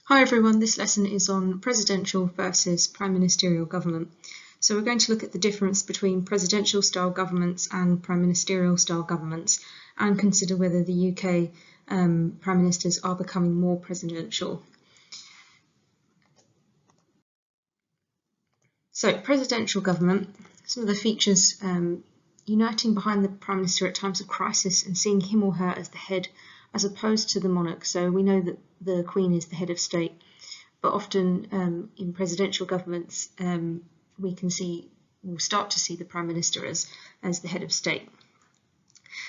Hi everyone, this lesson is on presidential versus prime ministerial government. So we're going to look at the difference between presidential style governments and prime ministerial style governments and consider whether the UK prime ministers are becoming more presidential. So presidential government, some of the features uniting behind the prime minister at times of crisis and seeing him or her as the head as opposed to the monarch. So we know that the Queen is the head of state. But often in presidential governments, we'll start to see the Prime Minister as the head of state.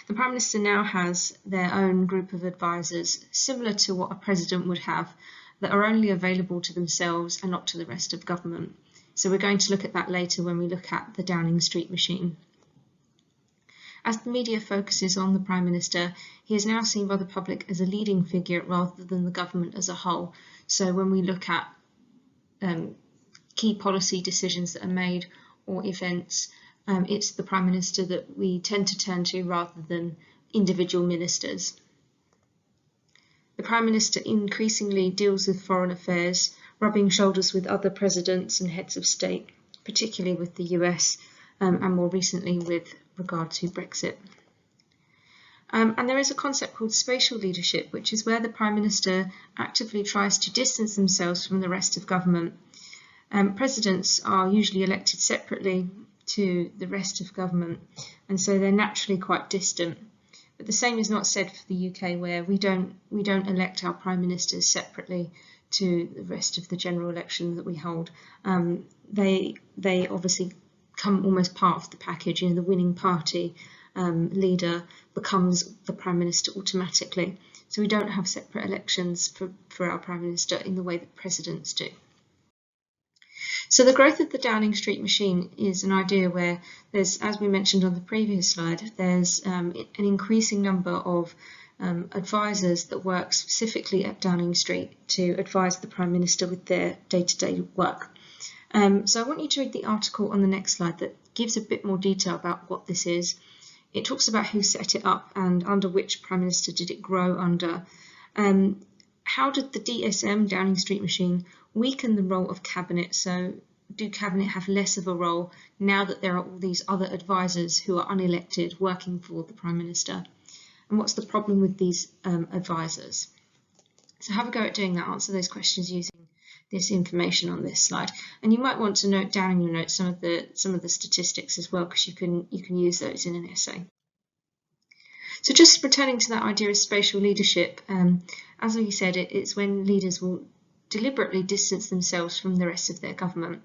The Prime Minister now has their own group of advisors, similar to what a president would have, that are only available to themselves and not to the rest of government. So we're going to look at that later when we look at the Downing Street machine. As the media focuses on the Prime Minister, he is now seen by the public as a leading figure rather than the government as a whole. So when we look at key policy decisions that are made or events, it's the Prime Minister that we tend to turn to rather than individual ministers. The Prime Minister increasingly deals with foreign affairs, rubbing shoulders with other presidents and heads of state, particularly with the US and more recently with regard to Brexit. And there is a concept called spatial leadership, which is where the Prime Minister actively tries to distance themselves from the rest of government. Presidents are usually elected separately to the rest of government, and so they're naturally quite distant. But the same is not said for the UK, where we don't elect our Prime Ministers separately to the rest of the general election that we hold. They obviously come almost part of the package. The winning party leader becomes the Prime Minister automatically. So we don't have separate elections for our Prime Minister in the way that presidents do. So the growth of the Downing Street machine is an idea where there's, as we mentioned on the previous slide, there's an increasing number of advisors that work specifically at Downing Street to advise the Prime Minister with their day-to-day work. So I want you to read the article on the next slide that gives a bit more detail about what this is. It talks about who set it up and under which Prime Minister did it grow under. How did the DSM, Downing Street machine, weaken the role of Cabinet? So do Cabinet have less of a role now that there are all these other advisors who are unelected working for the Prime Minister? And what's the problem with these advisors? So have a go at doing that, answer those questions using this information on this slide, and you might want to note down in your notes some of the statistics as well, because you can use those in an essay. So just returning to that idea of spatial leadership, as we said, it's when leaders will deliberately distance themselves from the rest of their government.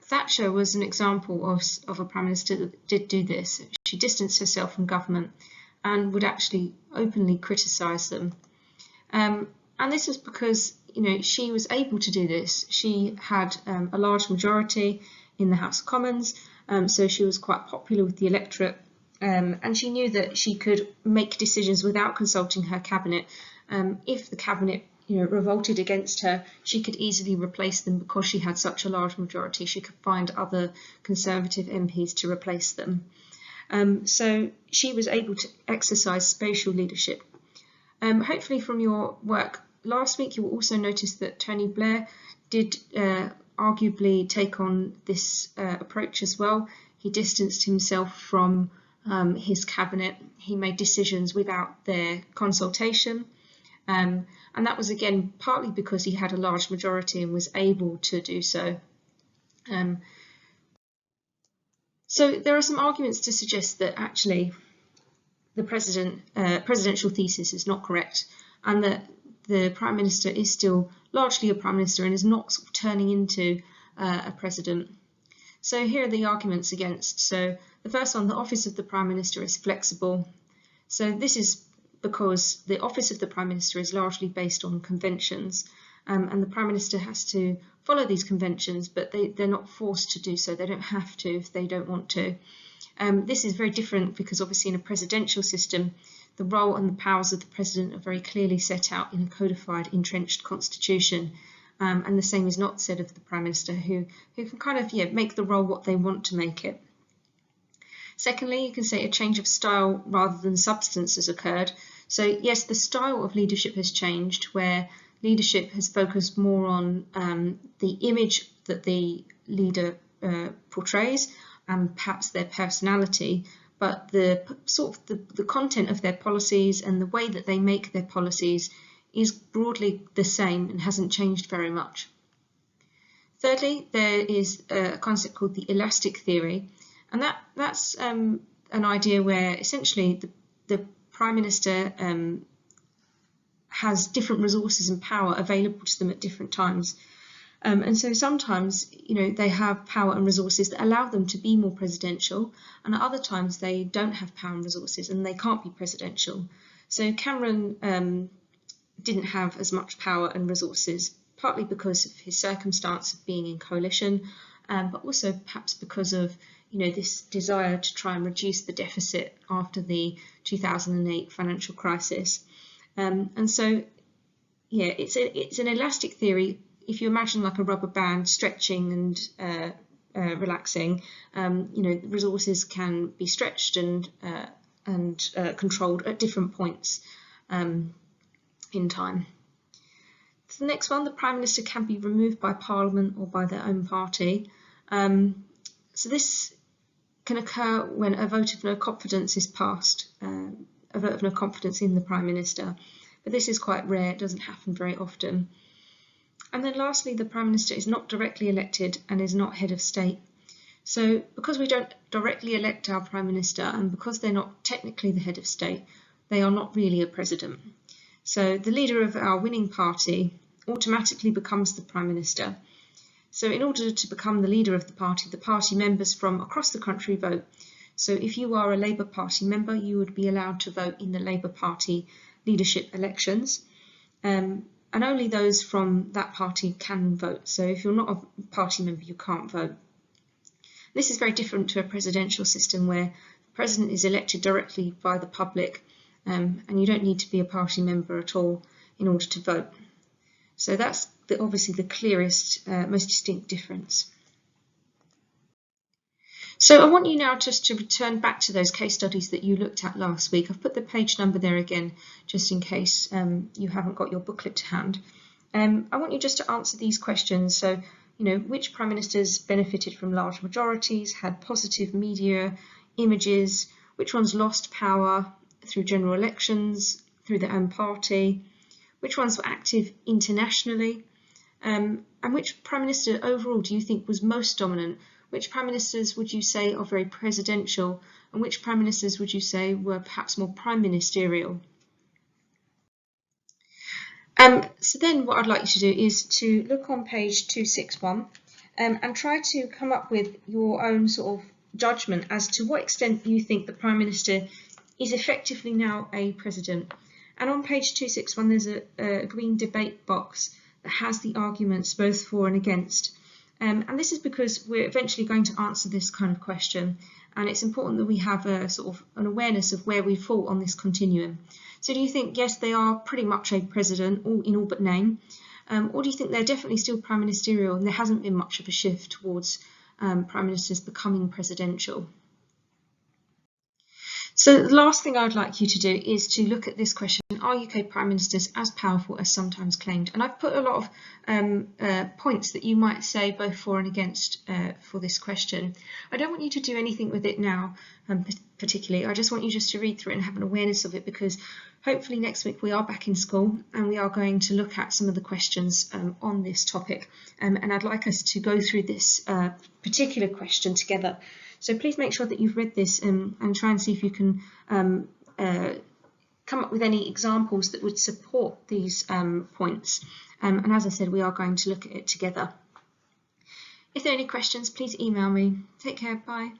Thatcher was an example of a Prime Minister that did do this. She distanced herself from government and would actually openly criticise them. And this was because she was able to do this. She had a large majority in the House of Commons, so she was quite popular with the electorate, and she knew that she could make decisions without consulting her cabinet. If the cabinet revolted against her, she could easily replace them because she had such a large majority. She could find other Conservative MPs to replace them. So she was able to exercise spatial leadership. Hopefully from your work last week, you will also notice that Tony Blair did arguably take on this approach as well. He distanced himself from his cabinet. He made decisions without their consultation. And that was again partly because he had a large majority and was able to do so. So there are some arguments to suggest that actually the presidential thesis is not correct, and that the Prime Minister is still largely a Prime Minister and is not sort of turning into a president. So here are the arguments against. So the first one, the office of the Prime Minister is flexible. So this is because the office of the Prime Minister is largely based on conventions, and the Prime Minister has to follow these conventions, but they're not forced to do so. They don't have to if they don't want to. This is very different because obviously in a presidential system, the role and the powers of the president are very clearly set out in a codified, entrenched constitution. And the same is not said of the Prime Minister, who can kind of make the role what they want to make it. Secondly, you can say a change of style rather than substance has occurred. So yes, the style of leadership has changed, where leadership has focused more on the image that the leader portrays and perhaps their personality, but the content of their policies and the way that they make their policies is broadly the same and hasn't changed very much. Thirdly, there is a concept called the elastic theory, and that's an idea where essentially the Prime Minister has different resources and power available to them at different times. And so sometimes, they have power and resources that allow them to be more presidential, and at other times they don't have power and resources and they can't be presidential. So Cameron didn't have as much power and resources, partly because of his circumstance of being in coalition, but also perhaps because of this desire to try and reduce the deficit after the 2008 financial crisis. And so, yeah, it's an elastic theory. If you imagine like a rubber band stretching and relaxing, resources can be stretched and controlled at different points in time. So the next one, the Prime Minister can be removed by Parliament or by their own party. So this can occur when a vote of no confidence is passed, a vote of no confidence in the Prime Minister. But this is quite rare, it doesn't happen very often. And then lastly, the Prime Minister is not directly elected and is not head of state. So because we don't directly elect our Prime Minister and because they're not technically the head of state, they are not really a president. So the leader of our winning party automatically becomes the Prime Minister. So in order to become the leader of the party members from across the country vote. So if you are a Labour Party member, you would be allowed to vote in the Labour Party leadership elections. And only those from that party can vote. So if you're not a party member, you can't vote. This is very different to a presidential system where the president is elected directly by the public, and you don't need to be a party member at all in order to vote. So that's obviously the clearest, most distinct difference. So I want you now just to return back to those case studies that you looked at last week. I've put the page number there again, just in case you haven't got your booklet to hand. I want you just to answer these questions. So, which Prime Ministers benefited from large majorities, had positive media images, which ones lost power through general elections, through their own party, which ones were active internationally, and which Prime Minister overall do you think was most dominant? Which Prime Ministers would you say are very presidential, and which Prime Ministers would you say were perhaps more prime ministerial? So then what I'd like you to do is to look on page 261 and try to come up with your own sort of judgment as to what extent you think the Prime Minister is effectively now a president. And on page 261 there's a green debate box that has the arguments both for and against. And this is because we're eventually going to answer this kind of question, and it's important that we have a sort of an awareness of where we fall on this continuum. So do you think, yes, they are pretty much a president in all but name, or do you think they're definitely still prime ministerial and there hasn't been much of a shift towards prime ministers becoming presidential? So the last thing I'd like you to do is to look at this question: are UK Prime Ministers as powerful as sometimes claimed? And I've put a lot of points that you might say both for and against for this question. I don't want you to do anything with it now particularly. I just want you just to read through it and have an awareness of it, because hopefully next week we are back in school and we are going to look at some of the questions on this topic. And I'd like us to go through this particular question together. So please make sure that you've read this and try and see if you can come up with any examples that would support these points. And as I said, we are going to look at it together. If there are any questions, please email me. Take care. Bye.